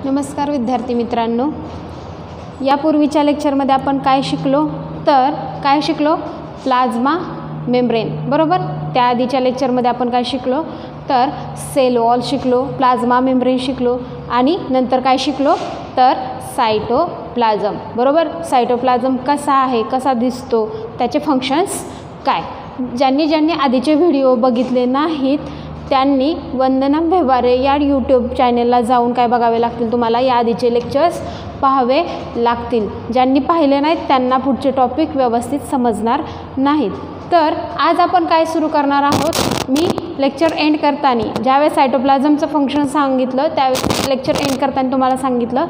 नमस्कार विद्यार्थी मित्रांनो, यापूर्वीच्या लेक्चरमध्ये आपण काय शिकलो प्लाझ्मा मेम्ब्रेन बरोबर। त्याआधीच्या लेक्चरमध्ये आपण काय शिकलो तर सेल वॉल शिकलो, प्लाझ्मा मेम्ब्रेन शिकलो आणि नंतर काय शिकलो तर सायटोप्लाझम बरोबर। सायटोप्लाझम कसा आहे, कसा दिसतो, त्याचे फंक्शन्स काय। ज्यांनी आधीचे व्हिडिओ बघितले नाहीत त्यांनी वंदना व्यवहारे या यूट्यूब चॅनलला जाऊन काय बघावे लागतील, तुम्हाला या आधीचे लेक्चर्स पाहावे लागतील। ज्यांनी पाहिले नाहीत त्यांना पुढचे टॉपिक व्यवस्थित समजणार नाहीत। तर आज आपण काय सुरू करणार आहोत, मी लेक्चर एंड करताना ज्यावेळेस सायटोप्लाझमचं फंक्शन सांगितलं त्यावेळेस लेक्चर एंड करताना तुम्हाला सांगितलं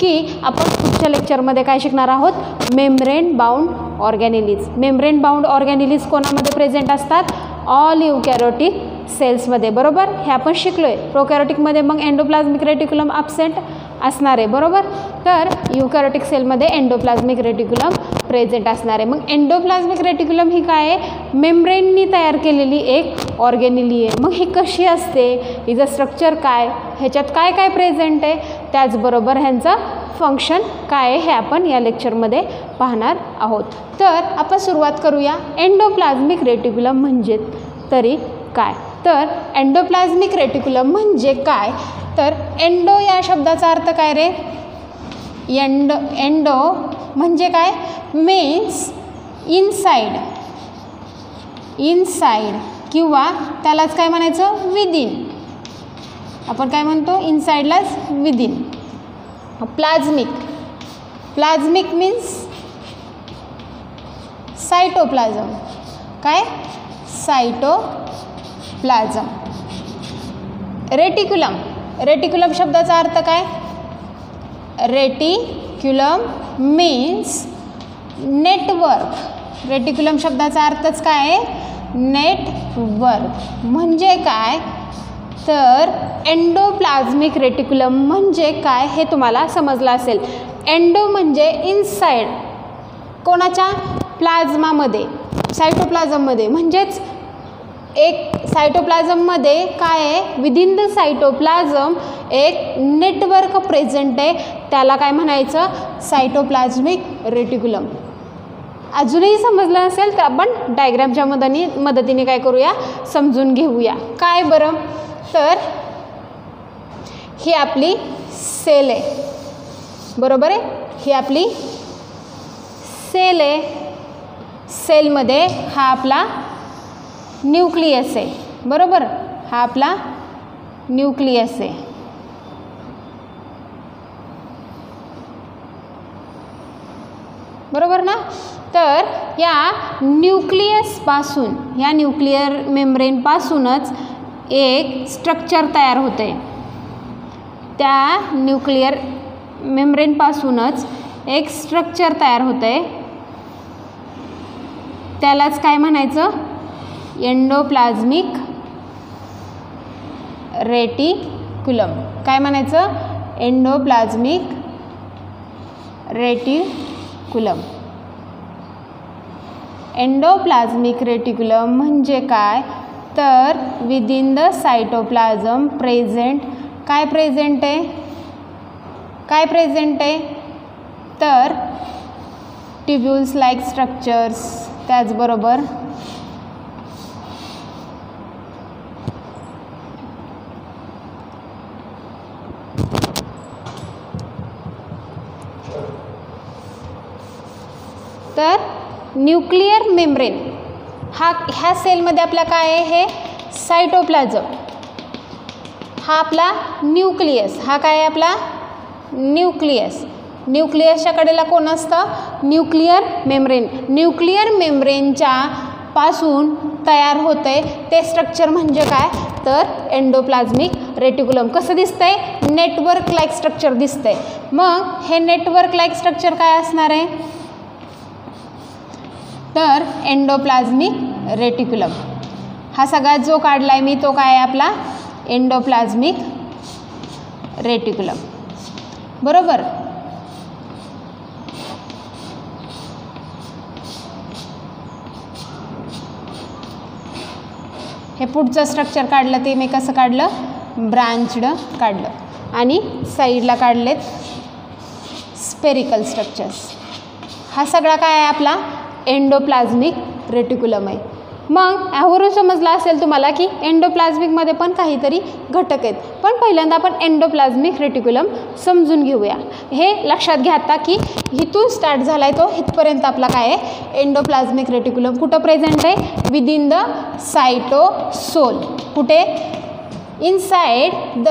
की आपण पुढच्या लेक्चरमध्ये काय शिकणार आहोत, मेम्ब्रेन बाउंड ऑर्गॅनिलीज। मेम्ब्रेन बाउंड ऑर्गॅनिलीज कोणामध्ये प्रेझेंट असतात, ऑल यूकॅरियोटिक सेल्समध्ये बरोबर। हे आपण शिकलोय। प्रोकॅरियोटिकमध्ये मग एंडोप्लाझ्मिक रेटिक्युलम ॲब्सेंट असणार आहे बरोबर। तर यूकॅरियोटिक सेलमध्ये एंडोप्लाझ्मिक रेटिक्युलम प्रेझेंट असणार आहे। मग एंडोप्लाझ्मिक रेटिक्युलम ही काय आहे, मेम्ब्रेननी तयार केलेली एक ऑर्गॅनिली आहे। मग ही कशी असते, हिचं स्ट्रक्चर काय, ह्याच्यात काय काय प्रेझेंट आहे, त्याचबरोबर ह्यांचं फंक्शन काय आहे हे आपण या लेक्चरमध्ये पाहणार आहोत। तर आपण सुरुवात करूया, एंडोप्लाझ्मिक रेटिक्युलम म्हणजे तरी काय। तर एंडोप्लाझ्मिक रेटिक्युलम म्हणजे काय, तर एंडो या शब्दाचा अर्थ काय रे, एंडो म्हणजे काय, मीन्स इनसाइड किंवा त्यालाच काय म्हणायचं, विदिन। आपण काय म्हणतो, इनसाइडलाच विदिन। प्लाझ्मिक मीन्स सायटोप्लाझम, काय सायटोप्लाझम। रेटिक्युलम शब्दाचा अर्थ काय, रेटिक्युलम मीन्स नेटवर्क। रेटिक्युलम शब्दाचा अर्थच काय आहे, नेटवर्क। म्हणजे काय तर एंडोप्लाझ्मिक रेटिक्युलम म्हणजे काय हे तुम्हाला समजलं असेल। एंडो म्हणजे इनसाइड, कोणाच्या, प्लाझ्मामध्ये, सायटोप्लाझममध्ये। म्हणजेच एक सायटोप्लाझममध्ये काय आहे, विदिन द सायटोप्लाझम एक नेटवर्क प्रेझेंट आहे, त्याला काय म्हणायचं, सायटोप्लाझ्मिक रेटिक्युलम। अजूनही समजलं नसेल तर आपण डायग्रामच्या मदतीने काय करूया, समजून घेऊया। काय बरं, तर ही आपली सेल आहे बरोबर आहे, ही आपली सेल आहे। सेलमध्ये हा आपला न्यूक्लियस आहे बरोबर, हा आपला न्यूक्लियस आहे। बरोबर ना। तर या न्यूक्लियसपासून, या न्यूक्लियर मेम्ब्रेनपासूनच एक स्ट्रक्चर तयार होते। त्या न्यूक्लियर मेम्ब्रेनपासूनच एक स्ट्रक्चर तयार होते, त्यालाच काय म्हणायचं, एंडोप्लाझ्मिक रेटिक्युलम। काय म्हणायचं, एंडोप्लाझ्मिक रेटिक्युलम। एंडोप्लाझ्मिक रेटिक्युलम म्हणजे काय तर विदिन द सायटोप्लाझम प्रेझेंट, काय प्रेझेंट आहे, काय प्रेझेंट आहे तर ट्युब्युल्स लाईक स्ट्रक्चर्स, त्याचबरोबर तर न्यूक्लियर मेम्ब्रेन ह्या सेलमध्ये आपल्या काय आहे, हे सायटोप्लाझम, हा आपला न्यूक्लियस, हा काय आहे आपला न्यूक्लियस। न्यूक्लियसच्या कडेला कोण असतं, न्यूक्लियर मेम्ब्रेन। न्यूक्लियर मेम्ब्रेनच्या पासून तयार होते ते स्ट्रक्चर म्हणजे काय तर एंडोप्लाझ्मिक रेटिक्युलम। कसं दिसतंय, नेटवर्क लाईक स्ट्रक्चर दिसतंय। मग हे नेटवर्क लाईक स्ट्रक्चर काय असणार आहे तर एंडोप्लाझ्मिक रेटिक्युलम। हा सगळ्यात जो काढलाय मी तो काय आहे आपला एंडोप्लाझ्मिक रेटिक्युलम बरोबर। हे पुढचं स्ट्रक्चर काढलं ते मी कसं काढलं, ब्रांच्ड काढलं। आणि साईडला काढलेत स्पेरिकल स्ट्रक्चर्स. हा सगळा काय आहे आपला एंडोप्लाझ्मिक रेटिक्युलम आहे. मग यावरून समजलं असेल तुम्हाला की एंडोप्लाझ्मिकमध्ये पण काहीतरी घटक आहेत. पण पहिल्यांदा आपण एंडोप्लाझ्मिक रेटिक्युलम समजून घेऊया. हे लक्षात घ्या आता की इथून स्टार्ट झाला आहे तो इथपर्यंत आपला काय आहे एंडोप्लाझ्मिक रेटिक्युलम. कुठं प्रेझेंट आहे विदिन द सायटोसोल. कुठे इनसाइड द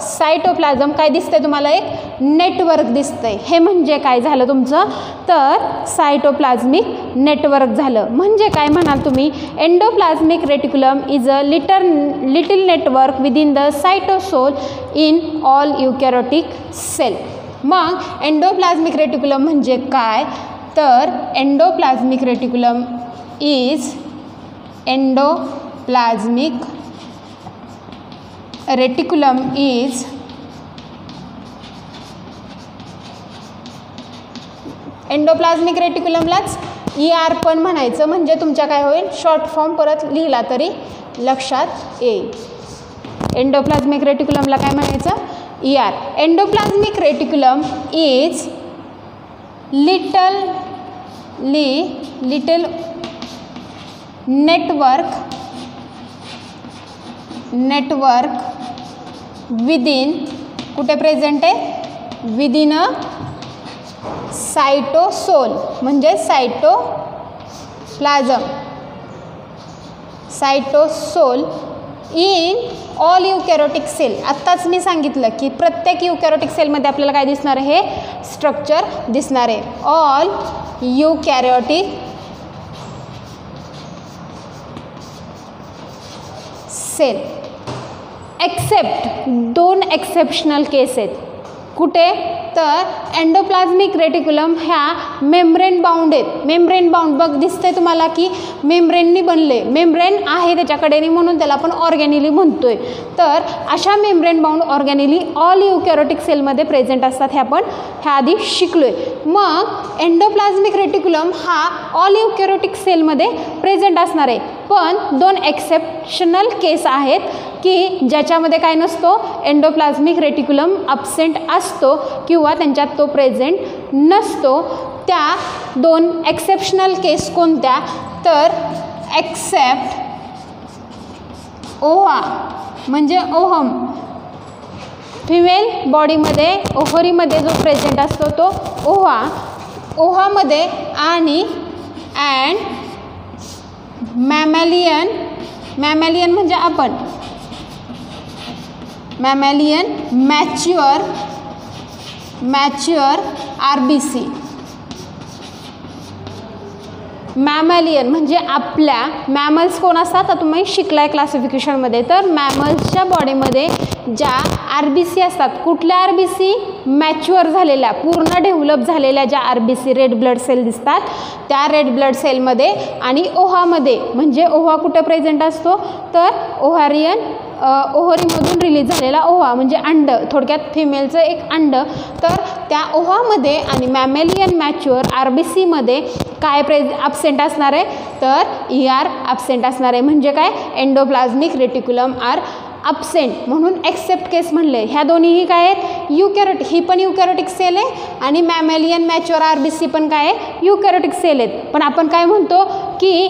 सायटोप्लाझम काय दिसतंय तुम्हाला एक नेटवर्क दिसतंय. हे म्हणजे काय झालं तुमचं तर सायटोप्लाझ्मिक नेटवर्क झालं. म्हणजे काय म्हणाल तुम्ही endoplasmic reticulum is a little network within the cytosol in all eukaryotic cell. मग एंडोप्लाझ्मिक रेटिक्युलम म्हणजे काय तर endoplasmic reticulum is endoplasmic reticulum is endoplasmic रेटिक्युलमलाच ER पण म्हणायचं. म्हणजे तुमच्या काय होईल शॉर्ट फॉर्म परत लिहिला तरी लक्षात येईल. एंडोप्लाझ्मिक रेटिक्युलमला काय म्हणायचं ER. Endoplasmic reticulum is little network within कुठे प्रेझेंट आहे विदिन अ सायटोसोल म्हणजे cytosol in all eukaryotic cell. आत्ताच मी सांगितलं की प्रत्येक युकॅरियोटिक सेलमध्ये आपल्याला काय दिसणार आहे हे स्ट्रक्चर दिसणार आहे. All eukaryotic sale accept 2 exceptional केस आहेत. कुठे तर एंडोप्लाझ्मिक रेटिक्युलम ह्या मेम्ब्रेन बाउंड आहेत. मेम्ब्रेन बाउंड बघ दिसतंय तुम्हाला की मेम्ब्रेननी बनले. मेम्ब्रेन आहे त्याच्याकडे म्हणून त्याला आपण ऑर्गॅनिली म्हणतोय. तर अशा मेम्ब्रेन बाउंड ऑर्गॅनिली ऑल युकॅरियोटिक सेलमध्ये प्रेझेंट असतात. हे आपण ह्या आधी शिकलोय. मग एंडोप्लाझ्मिक रेटिक्युलम हा ऑल युकॅरियोटिक सेलमध्ये प्रेझेंट असणार आहे. पण 2 एक्सेप्शनल केस आहेत की ज्याच्यामध्ये काय नसतो एंडोप्लाझ्मिक रेटिक्युलम अब्सेंट असतो किंवा त्यांच्यात तो प्रेझेंट नसतो. त्या 2 एक्सेप्शनल केस कोणत्या तर एक्सेप्ट ओव्हा म्हणजे ओहम. फिमेल बॉडीमध्ये ओव्हरीमध्ये जो प्रेझेंट असतो तो ओव्हामध्ये आणि अँड मॅमॅलियन म्हणजे आपण मॅच्युअर RBC. मॅमॅलियन म्हणजे आपल्या मॅमल्स कोण असतात तर तुम्ही शिकलाय क्लासिफिकेशनमध्ये. तर मॅमल्सच्या बॉडीमध्ये ज्या RBC असतात कुठल्या RBC मॅच्युअर झालेल्या पूर्ण डेव्हलप झालेल्या ज्या RBC रेड ब्लड सेल दिसतात त्या रेड ब्लड सेलमध्ये आणि ओव्हामध्ये म्हणजे ओव्हा कुठे प्रेझेंट असतो तर ओव्हरीमधून रिलीज झालेला ओव्हा म्हणजे अंड थोडक्यात फिमेलचं एक अंड. तर त्या ओव्हामध्ये आणि मॅमॅलियन मॅच्युअर RBCमध्ये काय ॲब्सेंट असणार आहे तर ER ॲब्सेंट असणार आहे. म्हणजे काय एंडोप्लाझ्मिक रेटिक्युलम आर ॲब्सेंट म्हणून एक्सेप्ट केस म्हणले. ह्या दोन्हीही काय आहेत युकॅरियोटिक. ही पण युकॅरियोटिक सेल आहे आणि मॅमॅलियन मॅच्युअर RBC पण काय आहे युकॅरियोटिक सेल आहेत. पण आपण काय म्हणतो की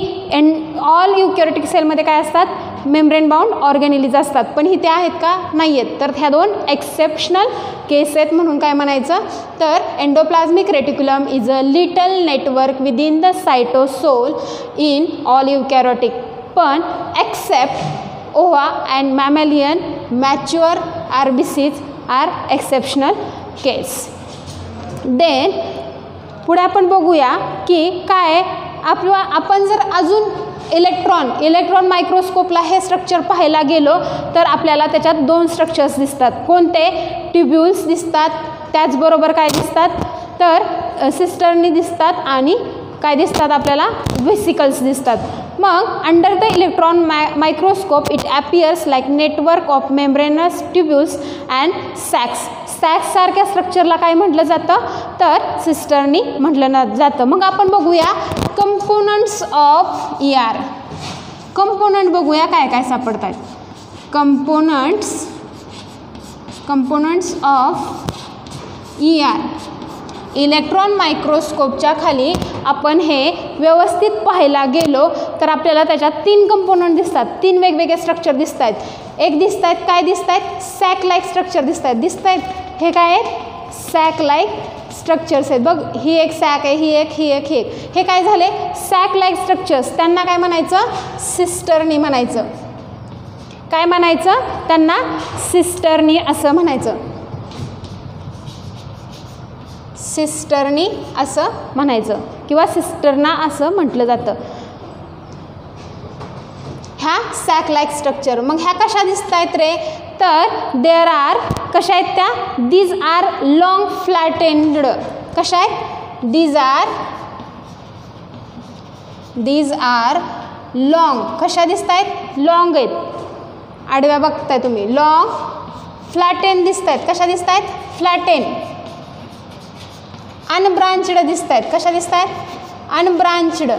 ऑल युकॅरियोटिक सेलमध्ये काय असतात मेम्ब्रेन बाउंड ऑर्गॅनिलीज असतात. पण ही त्या आहेत का नाही आहेत. तर ह्या 2 एक्सेप्शनल केस आहेत म्हणून काय म्हणायचं तर endoplasmic reticulum is a little network within the cytosol in all eukaryotic. पण except ova and mammalian mature RBCs are exceptional case. Then पुढे आपण बघूया की काय आपण जर अजून इलेक्ट्रॉन मायक्रोस्कोपला हे स्ट्रक्चर पाहायला गेलो तर आपल्याला त्याच्यात 2 स्ट्रक्चर्स दिसतात. कोणते ट्युब्युल्स दिसतात त्याचबरोबर काय दिसतात तर सिस्टर्नी दिसतात आणि काय दिसतात आपल्याला व्हेसिकल्स दिसतात. मग under the electron microscope it appears like network of membranous tubules and sacs सारख्या स्ट्रक्चरला काय म्हटलं जातं तर सिस्टर्नी म्हटलं जातं. मग आपण बघूया कंपोनंट्स ऑफ ER. कंपोनंट बघूया काय काय सापडतात. Components components of ER, electron मायक्रोस्कोपच्या खाली आपण हे व्यवस्थित पाहायला गेलो तर आपल्याला त्याच्यात 3 कंपोनंट दिसतात, 3 वेगवेगळे स्ट्रक्चर दिसत आहेत. एक दिसत आहेत, काय दिसत आहेत, सॅक लाईक स्ट्रक्चर दिसत आहेत. हे काय आहेत, सॅक लाईक स्ट्रक्चर्स आहेत. बघ, ही एक सॅक आहे, ही एक. हे काय झाले, सॅक लाईक स्ट्रक्चर्स. त्यांना काय म्हणायचं, सिस्टर्नी म्हणायचं. काय म्हणायचं, त्यांना सिस्टर्नी असं म्हणायचं. सिस्टर्नी असं म्हणायचं किंवा सिस्टर्ना असं म्हटलं जातं. ह्या सॅक लाईक स्ट्रक्चर. मग ह्या कशा दिसत आहेत रे, तर देअर आर, कशा आहेत त्या, दीज आर लॉंग फ्लॅटेंड. कशा आहेत, दीज आर लॉंग. कशा दिसत आहेत, लॉंग आहेत. आडव्या बघताय तुम्ही, लॉंग फ्लॅटेन दिसत आहेत. कशा दिसत आहेत, फ्लॅटेन. अनब्रांचड दिसत आहेत. कशा दिसत आहेत, unbranched.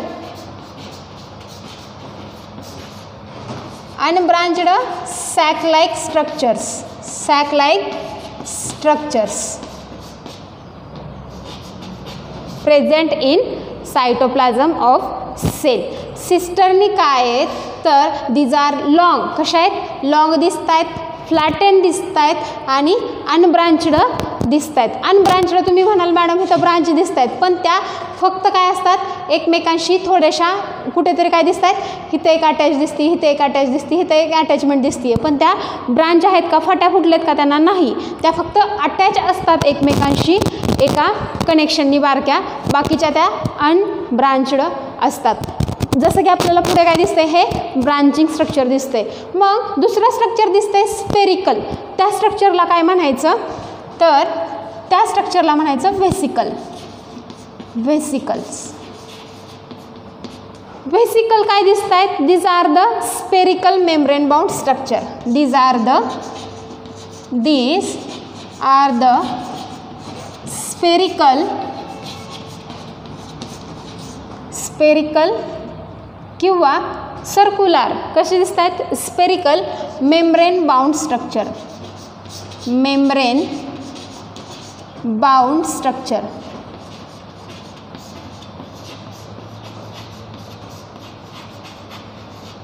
Unbranched sac like structures. Sac like structures present in cytoplasm of cell. Cisternae काय आहेत, तर दीज आर लॉंग. कशा आहेत, लॉंग दिसत आहेत, फ्लॅटेन दिसत आहेत आणि अनब्रांचड दिसत आहेत. अनब्रांचड तुम्ही म्हणाल मॅडम इथं ब्रांच दिसत आहेत, पण त्या फक्त काय असतात, एकमेकांशी थोड्याशा कुठेतरी काय दिसत आहेत, इथं एक अटॅच दिसते, इथं एक अटॅच दिसते, इथं एक अटॅचमेंट दिसते. पण त्या ब्रांच आहेत का, फट्या फुटलेत का, त्यांना नाही. त्या फक्त अटॅच असतात एकमेकांशी एका कनेक्शननी बारक्या. बाकीच्या त्या अनब्रांचड असतात. जसं की आपल्याला पुढे काय दिसतंय, हे ब्रांचिंग स्ट्रक्चर दिसतंय. मग दुसरं स्ट्रक्चर दिसतंय स्पेरिकल. त्या स्ट्रक्चरला काय म्हणायचं, तर त्या स्ट्रक्चरला म्हणायचं व्हेसिकल. व्हेसिकल्स. व्हेसिकल काय दिसत आहेत, these are the spherical membrane bound structure. These are the spherical किंवा सर्क्युलर. कसे दिसत आहेत, spherical membrane bound structure. Membrane bound structure.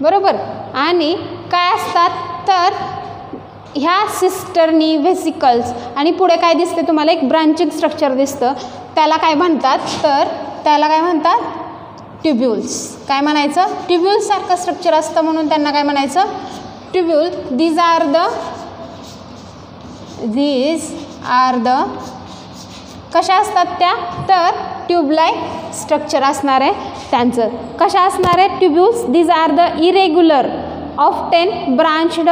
बरोबर. आणि काय असतात, तर ह्या सिस्टर्नी, व्हेसिकल्स आणि पुढे काय दिसते तुम्हाला, एक ब्रांचिंग स्ट्रक्चर दिसतं. त्याला काय म्हणतात, तर त्याला काय म्हणतात, ट्युब्युल्स. काय म्हणायचं, ट्युब्युल्स सारखं स्ट्रक्चर असतं म्हणून त्यांना काय म्हणायचं, ट्युब्युल. दीज आर द कशा असतात त्या, तर ट्यूब लाईक स्ट्रक्चर असणार आहे त्यांचं. कशा असणार आहे, tubules. These are the irregular often branched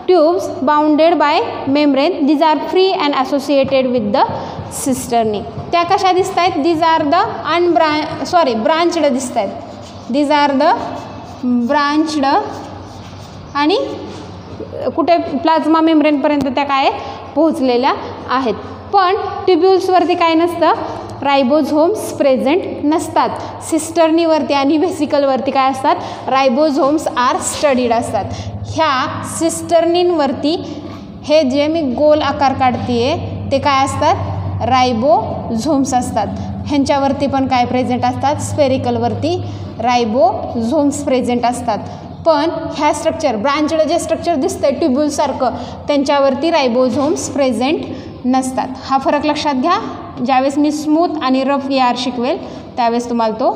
tubes bounded by membrane. These are free and associated with the cisternae. त्या कशा दिसत आहेत, दीज आर द ब्रांच्ड दिसत आहेत. दीज आर द ब्रांच्ड आणि कुठे प्लाझ्मा मेम्ब्रेनपर्यंत त्या काय पोहोचलेल्या आहेत. पण ट्युब्युल्सवरती काय नसतं, रायबोझोम्स प्रेझेंट नसतात. सिस्टर्नीवरती आणि व्हेसिकलवरती काय असतात, रायबोझोम्स आर स्टडीड असतात. ह्या सिस्टर्नींवरती हे जे मी गोल आकार काढते ते काय असतात, रायबोझोम्स असतात. ह्यांच्यावरती पण काय प्रेझेंट असतात, स्पेरिकलवरती रायबोझोम्स प्रेझेंट असतात. पण ह्या स्ट्रक्चर ब्रांचड जे स्ट्रक्चर दिसतंय ट्युब्युलसारखं, त्यांच्यावरती रायबोझोम्स प्रेझेंट नसतात. हा फरक लक्षात घ्या. ज्यावेळेस मी स्मूथ आणि रफ ER शिकवेल त्यावेळेस तुम्हाला तो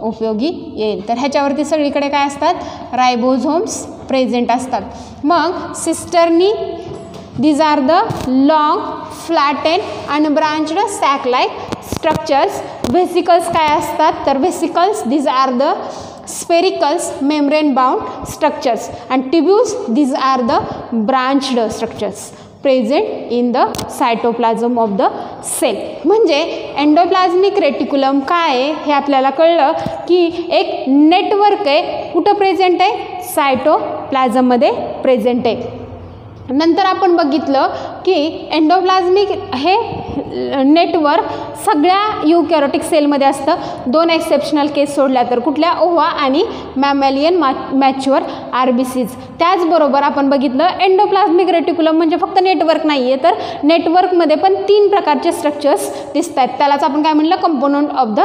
उपयोगी येईल. तर ह्याच्यावरती सगळीकडे काय असतात, रायबोझोम्स प्रेझेंट असतात. मग cisternae, these are the long flatten unbranched sac like structures. Vesicles काय असतात, तर vesicles these are the sphericals membrane bound structures and tubules, these are the branched structures present in the cytoplasm of the cell. म्हणजे endoplasmic reticulum काय आहे हे आपल्याला कळलं की एक नेटवर्क आहे. कुठं प्रेझेंट आहे, सायटोप्लाझममध्ये प्रेझेंट आहे. नंतर आपण बघितलं की एंडोप्लाझमिक हे नेटवर्क सगळ्या युकॅरियोटिक सेलमध्ये असतं, 2 एक्सेप्शनल केस सोडल्या तर, कुठल्या? ओव्हा आणि मॅमॅलियन मॅच्युअर RBCs. त्याचबरोबर आपण बघितलं एंडोप्लाझमिक रेटिक्युलम म्हणजे फक्त नेटवर्क नाही आहे, तर नेटवर्कमध्ये पण 3 प्रकारचे स्ट्रक्चर्स दिसत आहेत. त्यालाच आपण काय म्हणलं? Component of the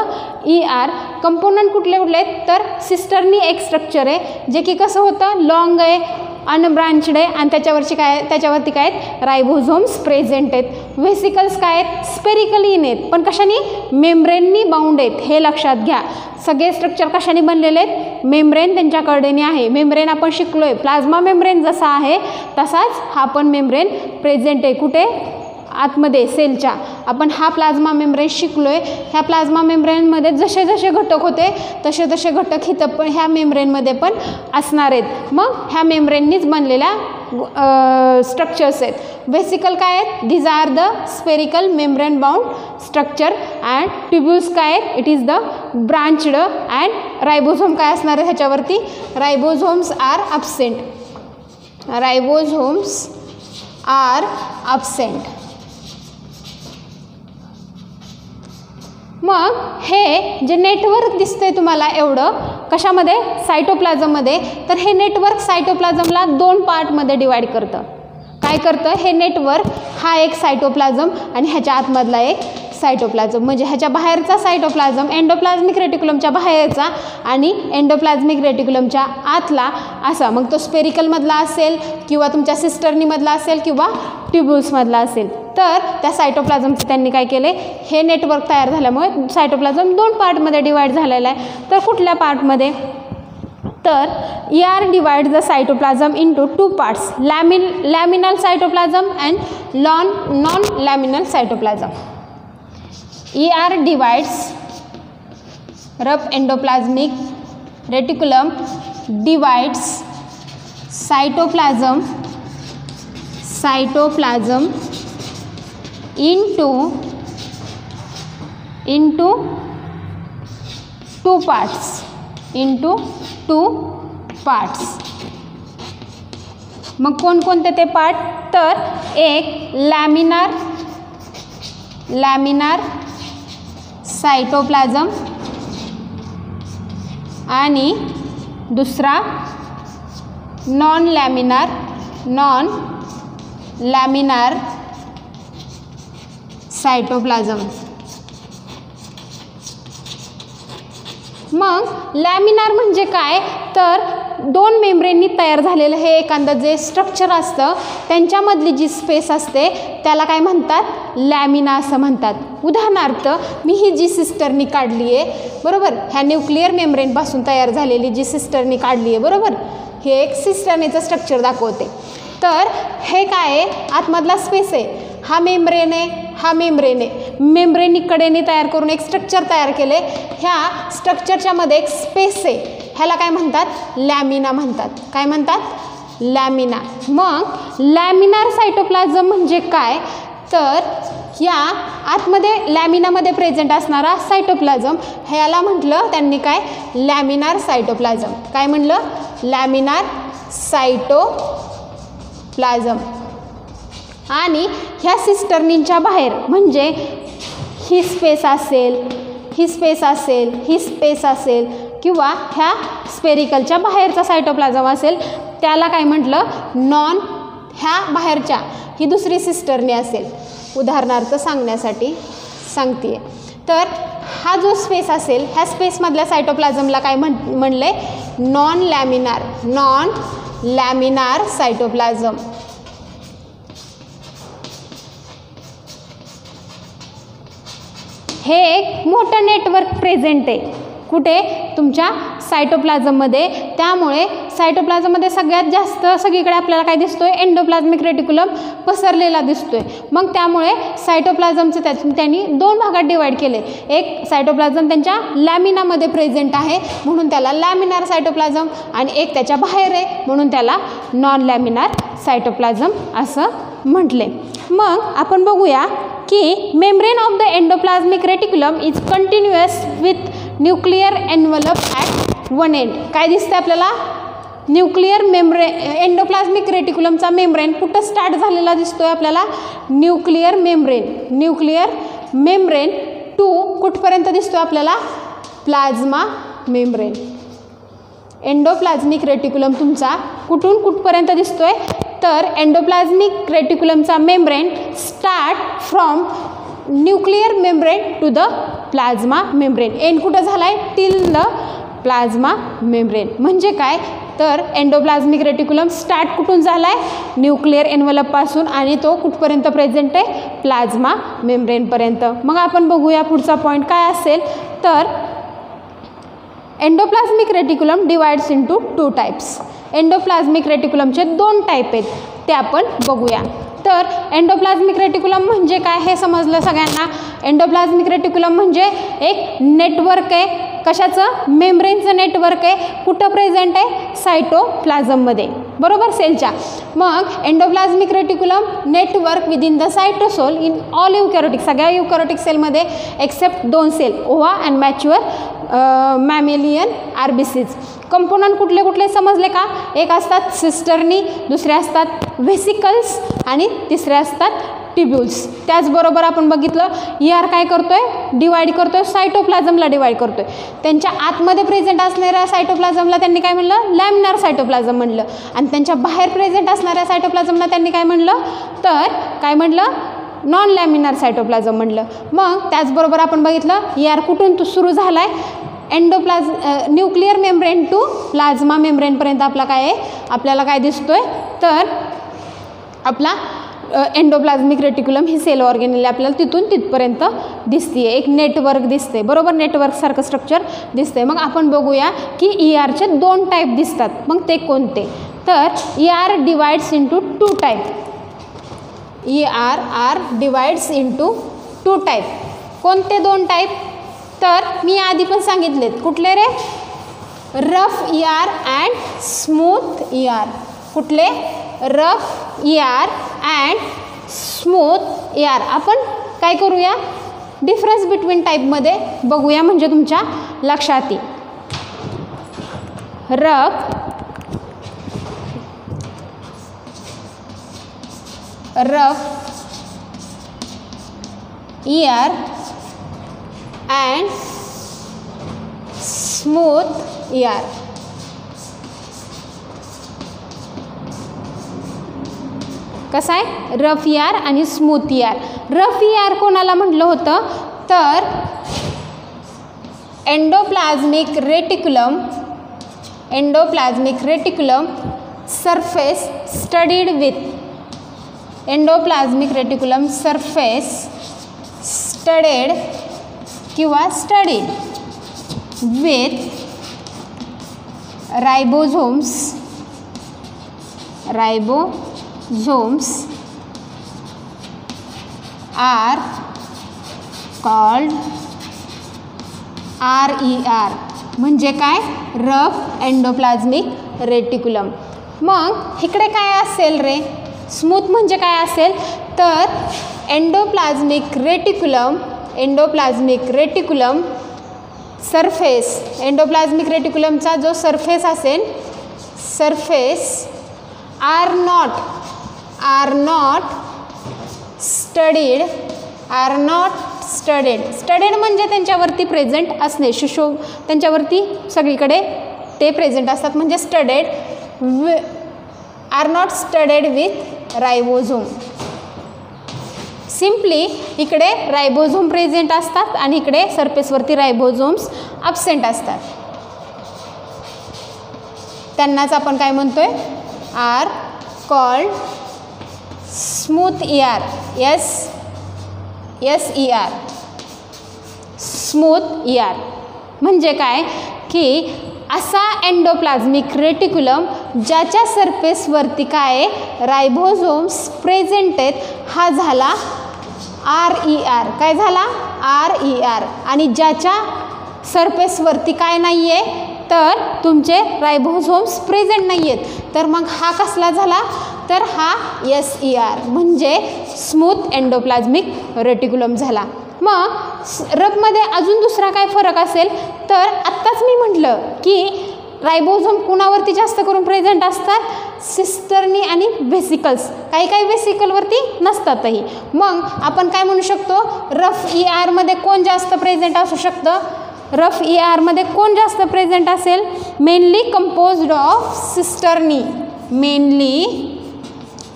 ER. Component कुठले कुठले आहेत? तर सिस्टरनी एक स्ट्रक्चर आहे जे की कसं होतं? लॉंग आहे, अनब्रांचड आहे आणि त्याच्यावरती काय आहेत? रायबोझोम्स प्रेझेंट आहेत. व्हेसिकल्स काय आहेत? स्पेरिकली इन आहेत, पण कशाने? मेम्ब्रेननी बाउंड आहेत. हे लक्षात घ्या. सगळे स्ट्रक्चर कशाने बनलेले आहेत? मेम्ब्रेन त्यांच्याकडेने आहे. मेम्ब्रेन आपण शिकलोय, प्लाझ्मा मेम्ब्रेन जसा आहे तसाच हा पण मेम्ब्रेन प्रेझेंट आहे. कुठे? आतमध्ये सेलच्या. आपण हा प्लाझ्मा मेम्ब्रेन शिकलोय. ह्या प्लाझ्मा मेम्ब्रेनमध्ये जसे जसे घटक होते तसे तसे घटक इथं पण ह्या मेम्ब्रेनमध्ये पण असणार आहेत. मग ह्या मेम्ब्रेननीच बनलेल्या स्ट्रक्चर्स आहेत. व्हेसिकल काय आहेत? These are the spherical membrane bound structure. And tubules काय आहेत? It is the branched. And ribosome काय असणार आहे ह्याच्यावरती? Ribosomes are absent. Ribosomes are absent. मग हे जे नेटवर्क दिसतंय तुम्हाला एवढं कशामध्ये? सायटोप्लाझममध्ये. तर हे नेटवर्क सायटोप्लाझमला 2 पार्टमध्ये डिवाइड करतं. काय करतं हे नेटवर्क? हा एक सायटोप्लाझम आणि ह्याच्या आतमधला एक सायटोप्लाझम, म्हणजे ह्याच्या बाहेरचा सायटोप्लाझम एंडोप्लाझमिक रेटिक्युलमच्या बाहेरचा आणि एंडोप्लाझमिक रेटिक्युलमच्या आतला असा. मग तो स्पेरिकलमधला असेल किंवा तुमच्या सिस्टर्नीमधला असेल किंवा ट्युब्यूल्समधला असेल. तर त्या सायटोप्लाझमचं त्यांनी काय केले? हे नेटवर्क तयार झाल्यामुळे सायटोप्लाझम 2 पार्टमध्ये डिवाइड झालेला आहे. तर कुठल्या पार्टमध्ये? तर ER divides the cytoplasm into 2 parts, laminal cytoplasm and non-laminal cytoplasm. ER divides rough endoplasmic reticulum divides cytoplasm into 2 parts. मग कोणकोणते ते पार्ट? तर एक लॅमिनार सायटोप्लाझम आणि दुसरा नॉन लॅमिनार सायटोप्लाझम. मग लॅमिनार म्हणजे काय? तर 2 मेम्ब्रेननी तयार झालेलं हे एखादं जे स्ट्रक्चर असतं त्यांच्यामधली जी स्पेस असते त्याला काय म्हणतात? लॅमिना असं म्हणतात. उदाहरणार्थ मी ही जी सिस्टरनी काढली आहे बरोबर, ह्या न्यूक्लिअर मेम्ब्रेनपासून तयार झालेली जी सिस्टरनी काढली आहे बरोबर, हे एक सिस्टरनीचं स्ट्रक्चर दाखवते. तर हे काय आहे? आतमधला स्पेस आहे. हा मेम्ब्रेन आहे, हा मेम्ब्रेन आहे. मेम्ब्रेननी कडेने तयार करून एक स्ट्रक्चर तयार केले. ह्या स्ट्रक्चरच्या मध्ये एक स्पेस आहे. ह्याला काय म्हणतात? लॅमिना म्हणतात. काय म्हणतात? लॅमिना. मग लॅमिनार सायटोप्लाझम म्हणजे काय? तर या आतमध्ये लॅमिनामध्ये प्रेझेंट असणारा सायटोप्लाझम ह्याला म्हटलं त्यांनी काय? Laminar cytoplasm. काय म्हणलं? Laminar cytoplasm. आणि ह्या सिस्टर्नींच्या बाहेर म्हणजे ही स्पेस असेल, ही स्पेस असेल, ही स्पेस असेल किंवा ह्या स्पेरिकलच्या बाहेरचा सायटोप्लाझम असेल त्याला काय म्हटलं? नॉन. ह्या बाहेरच्या ही दुसरी सिस्टर्नी असेल. उदाहरणार्थ सांगण्यासाठी सांगते. तर हा जो स्पेस असेल ह्या स्पेसमधल्या सायटोप्लाझमला काय म्हणले? Non laminar cytoplasm. हे एक मोठं नेटवर्क प्रेझेंट आहे. कुठे? तुमच्या सायटोप्लाझममध्ये. त्यामुळे सायटोप्लाझममध्ये सगळ्यात जास्त सगळीकडे आपल्याला काय दिसतोय? एंडोप्लाझमिक रेटिक्युलम पसरलेला दिसतोय. मग त्यामुळे सायटोप्लाझमचं त्यांनी 2 भागात डिवाइड केले. एक सायटोप्लाझम त्यांच्या लॅमिनामध्ये प्रेझेंट आहे म्हणून त्याला लॅमिनार सायटोप्लाझम आणि एक त्याच्या बाहेर आहे म्हणून त्याला नॉन लॅमिनार सायटोप्लाझम असं म्हटले. मग आपण बघूया की membrane of the endoplasmic reticulum is continuous with nuclear envelope at one end. काय दिसतं आपल्याला? न्यूक्लिअर एंडोप्लाझमिक एंडोप्लाझ्मिक रेटिक्युलमचा मेम्ब्रेन कुठं स्टार्ट झालेला दिसतोय आपल्याला, न्यूक्लिअर मेम्ब्रेन टू कुठपर्यंत दिसतोय आपल्याला, प्लाझ्मा मेम्ब्रेन. एंडोप्लाझ्मिक रेटिक्युलम तुमचा कुठून कुठपर्यंत दिसतोय, तर एंडोप्लाझ्मिक रेटिक्युलमचा membrane start from nuclear membrane to the plasma membrane. End कुठं झाला आहे, टिल द प्लाझ्मा मेम्ब्रेन. म्हणजे काय, तर एंडोप्लाझ्मिक रेटिक्युलम स्टार्ट कुठून झाला आहे, न्यूक्लिअर एन्व्हलपपासून, आणि तो कुठपर्यंत प्रेझेंट आहे, प्लाझ्मा मेम्ब्रेनपर्यंत. मग आपण बघूया पुढचा पॉईंट काय असेल, तर endoplasmic reticulum divides into 2 types. Endoplasmic रेटिक्युलमचे 2 टाईप आहेत, ते आपण बघूया. तर एंडोप्लाझ्मिक रेटिक्युलम म्हणजे काय हे समजलं सगळ्यांना. एंडोप्लाझ्मिक रेटिक्युलम म्हणजे एक नेटवर्क आहे, कशाचं, मेम्ब्रेनचं नेटवर्क आहे. कुठं प्रेझेंट आहे, सायटोप्लाझममध्ये, बरोबर, सेलच्या. मग endoplasmic reticulum network within the cytosol in all eukaryotic, सगळ्या युकॅरियोटिक सेलमध्ये except 2 cell, ova and mature mammalian RBCs. Component कुठले कुठले समजले का, एक असतात सिस्टर्नी, दुसरे असतात व्हेसिकल्स, आणि तिसरे असतात ट्युब्युल्स. त्याचबरोबर आपण बघितलं ER काय करतोय, डिवाइड करतोय, सायटोप्लाझमला डिवाइड करतोय. त्यांच्या आतमध्ये प्रेझेंट असणाऱ्या सायटोप्लाझमला त्यांनी काय म्हणलं, लॅमिनार सायटोप्लाझम म्हणलं, आणि त्यांच्या बाहेर प्रेझेंट असणाऱ्या सायटोप्लाझमला त्यांनी काय म्हणलं, तर काय म्हणलं, नॉन लॅमिनार सायटोप्लाझम म्हणलं. मग त्याचबरोबर आपण बघितलं ER कुठून सुरू झाला आहे, न्यूक्लिअर मेम्ब्रेन टू प्लाझ्मा मेम्ब्रेनपर्यंत आपला काय आहे, आपल्याला काय दिसतोय, तर आपला एंडोप्लाझ्मिक रेटिक्युलम ही सेल ऑर्गेनेल आपल्याला तिथून तिथपर्यंत दिसते, एक नेटवर्क दिसते, बरोबर, नेटवर्कसारखं स्ट्रक्चर दिसते. मग आपण बघूया की ERचे 2 टाईप दिसतात, मग ते कोणते, तर ER divides into 2 type. ER divides into 2 type. कोणते 2 टाईप, तर मी आधी पण सांगितलेत, कुठले रे, rough ER and smooth ER. कुठले, rough ER and smooth ER. आपण काय करूया, डिफरन्स बिटवीन टाईपमध्ये बघूया, म्हणजे तुमच्या लक्षात येईल. Rough ER and smooth ER. कसं आहे, रफ ER आणि स्मूथ ER. रफ ER कोणाला म्हटलं होतं, तर endoplasmic reticulum surface studied with, endoplasmic reticulum surface studied किंवा studied with ribosomes are called RER. म्हणजे काय, रफ एंडोप्लाझ्मिक रेटिक्युलम. मग इकडे काय असेल रे, स्मूथ म्हणजे काय असेल, तर एंडोप्लाझ्मिक रेटिक्युलम सरफेस, एंडोप्लाझ्मिक रेटिक्युलमचा जो सरफेस असेल, surface are not studded. Studded म्हणजे त्यांच्यावरती प्रेझेंट असणे, त्यांच्यावरती सगळीकडे ते प्रेझेंट असतात, म्हणजे studded, are not studded with ribosome. Simply इकडे राइबोझोम प्रेझेंट असतात आणि इकडे सरफेसवरती राइबोझोम्स ॲब्सेंट असतात. त्यांनाच आपण काय म्हणतोय, are called smooth ER. SER, smooth ER. म्हणजे काय की असा एंडोप्लाझ्मिक रेटिक्युलम ज्याच्या सरफेसवरती काय राइबोझोम्स प्रेझेंट आहेत, हा झाला RER. काय झाला, RER. आणि ज्याच्या सरफेसवरती काय नाही आहे, तर तुमचे राइबोझोम्स प्रेझेंट नाही आहेत, तर मग हा कसला झाला, तर हा SER म्हणजे स्मूथ एंडोप्लाझ्मिक रेटिक्युलम झाला. मग रफमध्ये अजून दुसरा काय फरक असेल, तर आत्ताच मी म्हटलं की राइबोझोम कुणावरती जास्त करून प्रेझेंट असतात, सिस्टर्नी आणि व्हेसिकल्स, काही काही व्हेसिकलवरती नसतातही. मग आपण काय म्हणू शकतो, रफ ER मध्ये कोण जास्त प्रेझेंट असू शकतं, रफ ER मध्ये कोण जास्त प्रेझेंट असेल, mainly composed of cisternae,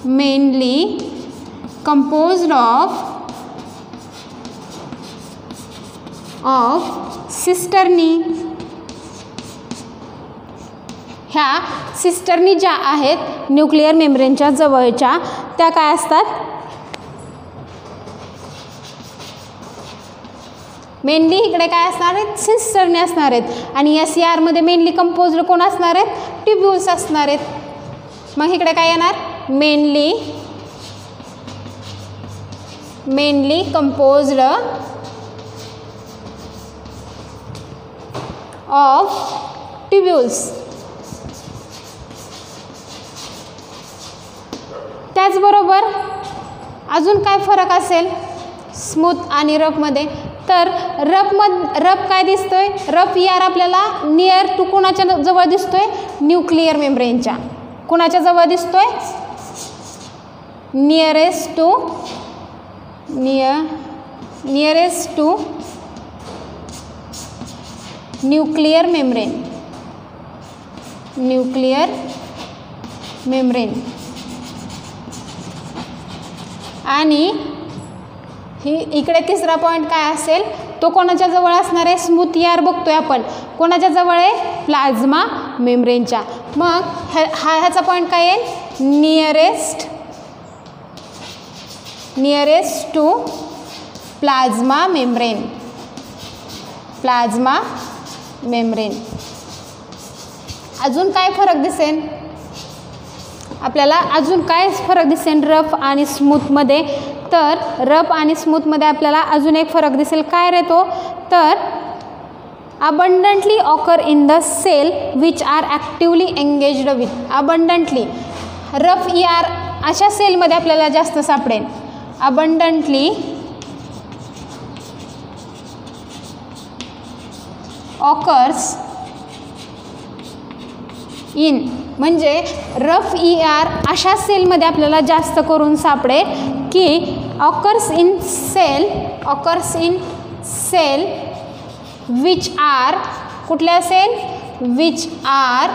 mainly composed of cisternae. ह्या सिस्टर्नी ज्या आहेत न्यूक्लिअर मेम्ब्रेनच्या जवळच्या, त्या काय असतात, मेनली इकडे काय असणार आहेत, सिस्टर्नी असणार आहेत. आणि SER मध्ये मेनली कंपोज्ड कोण असणार आहेत, ट्युब्युल्स असणार आहेत. मग इकडे काय येणार, मेनली कंपोज्ड ऑफ ट्युब्युल्स. त्याचबरोबर अजून काय फरक असेल स्मूथ आणि रफमध्ये, तर रफ काय दिसतोय, रफ ER आपल्याला नियर टू कुणाच्या जवळ दिसतोय, न्यूक्लिअर मेम्ब्रेनच्या. कुणाच्या जवळ दिसतोय, नियरेस्ट टू न्यूक्लिअर मेम्ब्रेन. आणि ही इकडे तिसरा पॉईंट काय असेल, तो कोणाच्या जवळ असणार आहे, स्मूथ ER बघतोय आपण, कोणाच्या जवळ आहे, प्लाझ्मा मेम्ब्रेनच्या. मग ह्याचा पॉईंट काय येईल, नियरेस्ट टू प्लाझ्मा मेम्ब्रेन. अजून काय फरक दिसेल आपल्याला, अजून काय फरक दिसेल रफ आणि स्मूथमध्ये, तर रफ आणि स्मूथमध्ये आपल्याला अजून एक फरक दिसेल. काय रे तो, तर अबंडंटली occur in the cell which are actively engaged with. अबंडंटली rough ER अशा सेलमध्ये आपल्याला जास्त सापडेल. अबंडंटली ऑकर्स इन, म्हणजे रफ ER अशा सेलमध्ये आपल्याला जास्त करून सापडेल की occurs in cell which are, कुठल्या सेल, विच आर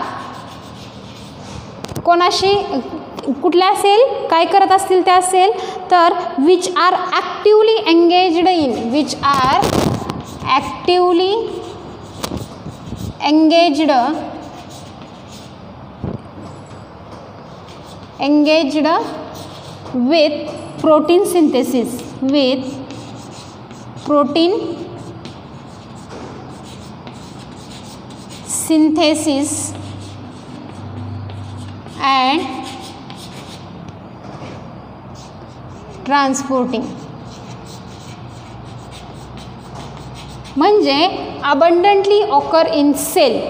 कोणाशी, कुठल्या सेल काय करत असतील त्या सेल, तर which are actively engaged in, which are actively engaged with protein synthesis, and transporting. म्हणजे अबंडंटली occur in sale,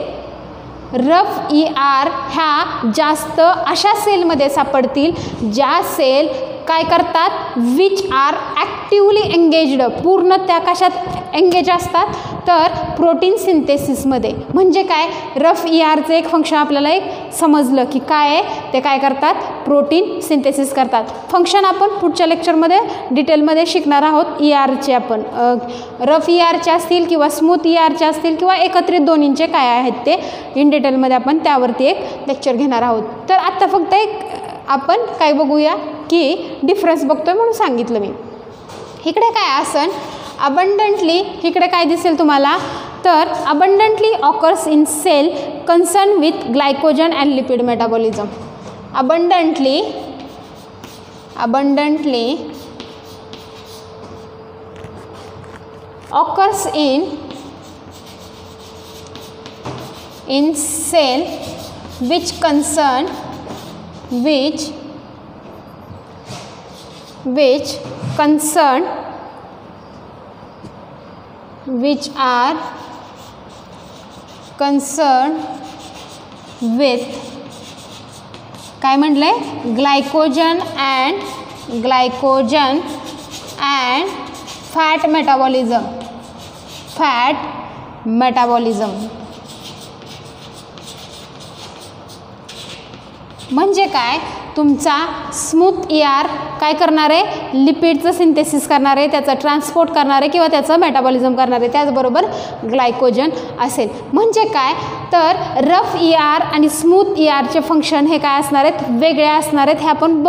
rough ER ह्या जास्त अशा सेलमध्ये सापडतील ज्या सेल काय करतात, विच आर ॲक्टिवली एंगेज्ड, पूर्ण त्या कशात एंगेज असतात, तर प्रोटीन सिंथेसिसमध्ये. म्हणजे काय, रफ ERचं एक फंक्शन आपल्याला एक समजलं की काय आहे, ते काय करतात, प्रोटीन सिंथेसिस करतात. फंक्शन आपण पुढच्या लेक्चरमध्ये डिटेलमध्ये शिकणार आहोत. ERचे आपण रफ ERचे असतील किंवा स्मूथ ERचे असतील किंवा एकत्रित दोन्हींचे काय आहेत ते इन डिटेलमध्ये आपण त्यावरती एक लेक्चर घेणार आहोत. तर आत्ता फक्त एक आपण काय बघूया की डिफरन्स बघतोय म्हणून सांगितलं मी. इकडे काय असन, अबंडंटली इकडे काय दिसेल तुम्हाला, तर abundantly occurs in cell concern with glycogen and lipid metabolism. Abundantly occurs in cell which are concerned with काय म्हटले, ग्लायकोजन अँड फॅट मेटाबॉलिझम. म्हणजे काय, तुमचा स्मूथ ER काय करणार आहे, लिपिडचं सिंथेसिस करणार आहे, त्याचं ट्रान्सपोर्ट करणार आहे किंवा त्याचं मेटाबॉलिझम करणार आहे, त्याचबरोबर ग्लायकोजन असेल. म्हणजे काय, तर रफ ER आणि स्मूथ ERचे फंक्शन हे काय असणार आहेत, वेगळे असणार आहेत. हे आपण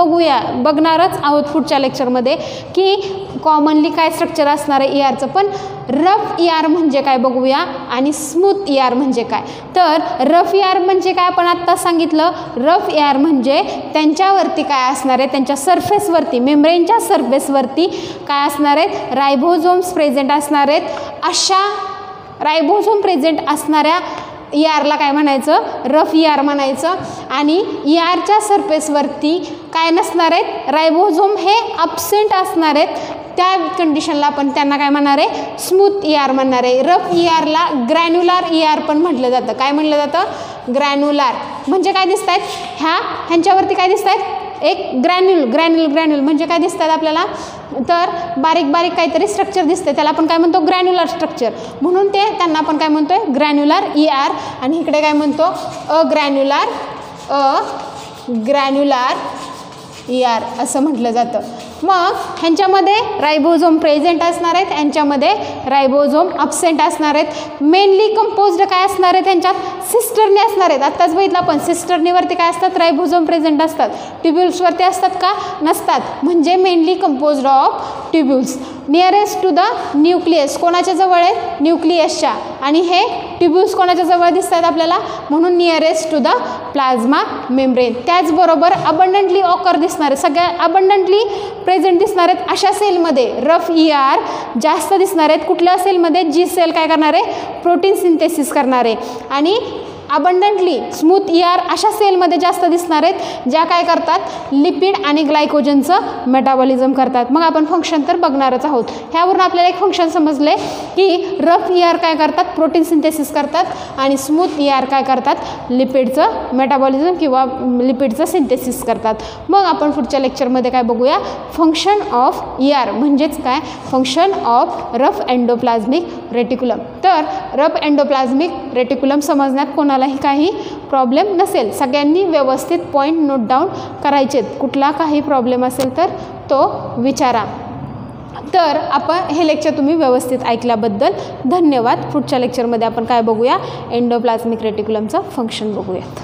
बघणारच आहोत पुढच्या लेक्चरमध्ये की कॉमनली काय स्ट्रक्चर असणार आहे ERचं. पण रफ ER म्हणजे काय बघूया आणि स्मूथ ER म्हणजे काय. तर रफ ER म्हणजे काय आपण आत्ता सांगितलं. रफ ER म्हणजे त्यांच्यावरती काय असणार आहे, त्यांच्या सरफेसवरती, मेम्ब्रेनच्या सरफेसवरती काय असणार आहेत, रायबोझोम्स प्रेझेंट असणार आहेत. अशा रायबोझोम प्रेझेंट असणाऱ्या ERला काय म्हणायचं, रफ ER म्हणायचं. आणि ERच्या सरफेसवरती काय नसणार आहेत, रायबोझोम हे अब्सेंट असणार आहेत. त्या कंडिशनला आपण त्यांना काय म्हणणार आहे, स्मूथ ER म्हणणार आहे. रफ ERला ग्रॅन्युलर ER पण म्हटलं जातं. काय म्हटलं जातं, ग्रॅन्युलर. म्हणजे काय दिसत आहेत, ह्यांच्यावरती काय दिसत आहेत, एक ग्रॅन्युल म्हणजे काय दिसत आहेत आपल्याला, तर बारीक बारीक काहीतरी स्ट्रक्चर दिसते, त्याला आपण काय म्हणतो, ग्रॅन्युलर स्ट्रक्चर. म्हणून त्यांना आपण काय म्हणतोय, ग्रॅन्युलर ER. आणि इकडे काय म्हणतो, ग्रॅन्युलर ER असं म्हटलं जातं. मग ह्यांच्यामध्ये रायबोझोम प्रेझेंट असणार आहेत, यांच्यामध्ये रायबोझोम अब्सेंट असणार आहेत. मेनली कंपोज्ड काय असणार आहे, त्यांच्यात सिस्टर्नी असणार आहेत. आत्ताच बघितलं आपण, सिस्टर्नीवरती काय असतात, रायबोझोम प्रेझेंट असतात. ट्युब्युल्सवरती असतात का, नसतात. म्हणजे mainly composed of tubules. Nearest to the nucleus कोणाच्या जवळ आहे, न्यूक्लियसच्या. आणि हे ट्युब्युल्स कोणाच्या जवळ दिसतात आपल्याला, म्हणून nearest to the plasma membrane. त्याचबरोबर अबंडंटली ऑकर दिसणारे, सगळ्या अबंडंटली प्रेझेंट दिसणार आहेत अशा सेलमध्ये रफ ER जास्त दिसणार आहेत. कुठल्या सेलमध्ये, जी सेल काय करणार आहे, प्रोटीन सिंथेसिस करणार आहे. आणि अबंडंटली स्मूथ ER अशा सेलमध्ये जास्त दिसणार आहेत, ज्या काय करतात, लिपिड आणि ग्लायकोजनचं मेटाबॉलिझम करतात. मग आपण फंक्शन तर बघणारच आहोत. ह्यावरून आपल्याला एक फंक्शन समजले की रफ ER काय करतात, प्रोटीन सिंथेसिस करतात. आणि स्मूथ ER काय करतात, लिपिडचं मेटाबॉलिझम किंवा लिपिडचं सिंथेसिस करतात. मग आपण पुढच्या लेक्चरमध्ये काय बघूया, फंक्शन ऑफ ER म्हणजेच काय, function of rough endoplasmic reticulum. तर रफ एंडोप्लाझ्मिक रेटिक्युलम समजण्यात कोणालाही काही प्रॉब्लेम नसेल. सगळ्यांनी व्यवस्थित पॉईंट नोट डाऊन करायचेत. कुठला काही प्रॉब्लेम असेल तर तो विचारा. तर आपण हे लेक्चर तुम्ही व्यवस्थित ऐकल्याबद्दल धन्यवाद. पुढच्या लेक्चरमध्ये आपण काय बघूया, एंडोप्लाझ्मिक रेटिक्युलमचं फंक्शन बघूयात.